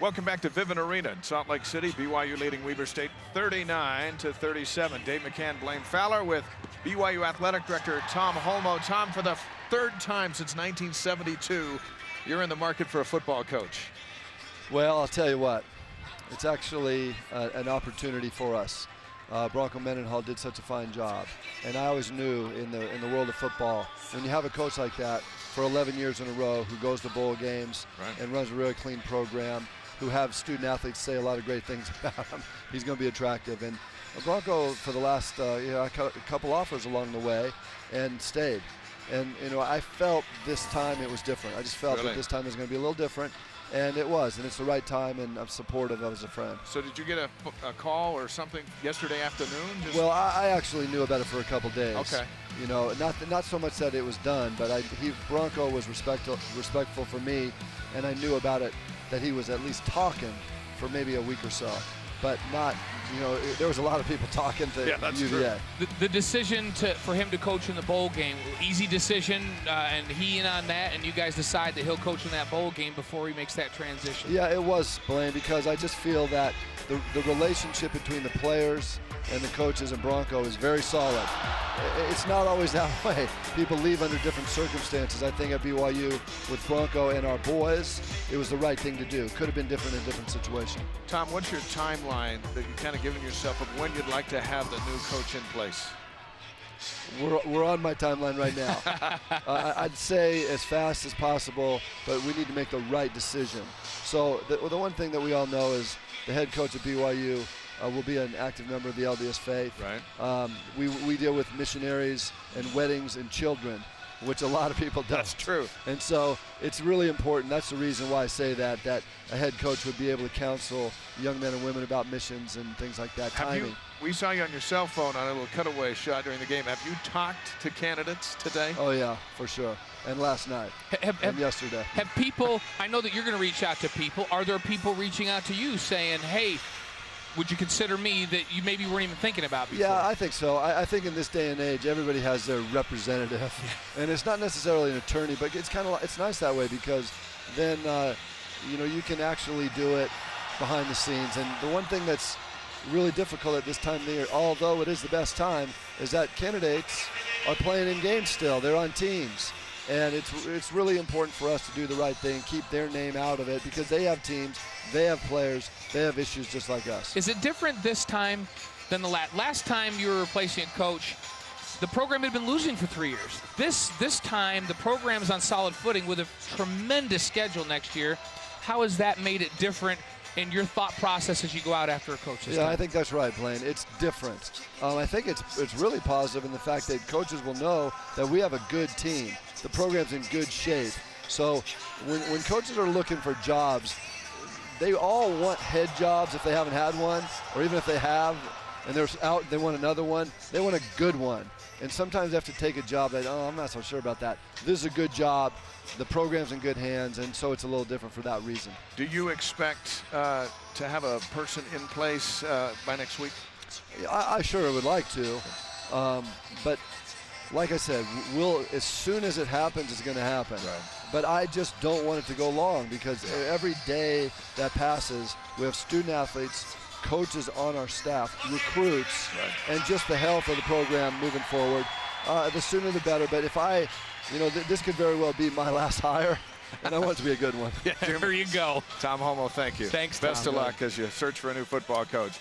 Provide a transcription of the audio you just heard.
Welcome back to Vivint Arena in Salt Lake City. BYU leading Weber State 39-37. Dave McCann, Blaine Fowler with BYU Athletic Director Tom Holmoe. Tom, for the third time since 1972, you're in the market for a football coach. Well, I'll tell you what, it's actually an opportunity for us. Bronco Mendenhall did such a fine job, and I always knew in the world of football, when you have a coach like that for 11 years in a row who goes to bowl games and runs a really clean program, who have student athletes say a lot of great things about him, he's going to be attractive. And Bronco, for the last a couple offers along the way, and stayed. And I felt this time it was different. I just felt that this time it was going to be a little different. And it was, and it's the right time, and I'm supportive of as a friend. So did you get a call or something yesterday afternoon? Well, I actually knew about it for a couple days. Okay. Not so much that it was done, but Bronco was respectful for me, and I knew about it, that he was at least talking for maybe a week or so. But not, there was a lot of people talking to UVA. The decision for him to coach in the bowl game, easy decision, and he in on that, and you guys decide that he'll coach in that bowl game before he makes that transition. Yeah, it was, Blaine, because I just feel that the relationship between the players and the coaches and Bronco is very solid. It's not always that way. People leave under different circumstances. I think at BYU with Bronco and our boys, it was the right thing to do. Could have been different in a different situation. Tom, what's your timeline that you've kind of given yourself of when you'd like to have the new coach in place? We're on my timeline right now. I'd say as fast as possible, but we need to make the right decision. So the one thing that we all know is the head coach at BYU will be an active member of the LDS faith. Right. We deal with missionaries and weddings and children, which a lot of people don't. That's true. And so it's really important. That's the reason why I say that a head coach would be able to counsel young men and women about missions and things like that. Timing. We saw you on your cell phone on a little cutaway shot during the game. Have you talked to candidates today? Oh, yeah, for sure. And last night and yesterday. Have people, I know that you're going to reach out to people. Are there people reaching out to you saying, hey, would you consider me that you maybe weren't even thinking about before? Yeah, I think so. I think in this day and age, everybody has their representative. And it's not necessarily an attorney, but it's nice that way, because then, you can actually do it behind the scenes. And the one thing that's really difficult at this time of the year, although it is the best time, is that candidates are playing in games still. They're on teams. And it's really important for us to do the right thing, keep their name out of it, because they have teams, they have players, they have issues just like us. Is it different this time than the last time you were replacing a coach? The program had been losing for 3 years. This time, the program's on solid footing with a tremendous schedule next year. How has that made it different in your thought process as you go out after a coach this time? I think that's right, Blaine. It's different. I think it's really positive in the fact that coaches will know that we have a good team. The program's in good shape. So when coaches are looking for jobs, they all want head jobs if they haven't had one, or even if they have and they want another one, they want a good one. And sometimes they have to take a job that, I'm not so sure about that. This is a good job. The program's in good hands, and so it's a little different for that reason. Do you expect to have a person in place by next week? I sure would like to. But like I said, as soon as it happens, it's going to happen. Right. But I just don't want it to go long, because every day that passes, we have student athletes, coaches on our staff, recruits, and just the health of the program moving forward. The sooner the better. But if this could very well be my last hire, and I want it to be a good one. There you go. Tom Holmoe, thank you. Thanks, Tom. Best of luck as you search for a new football coach.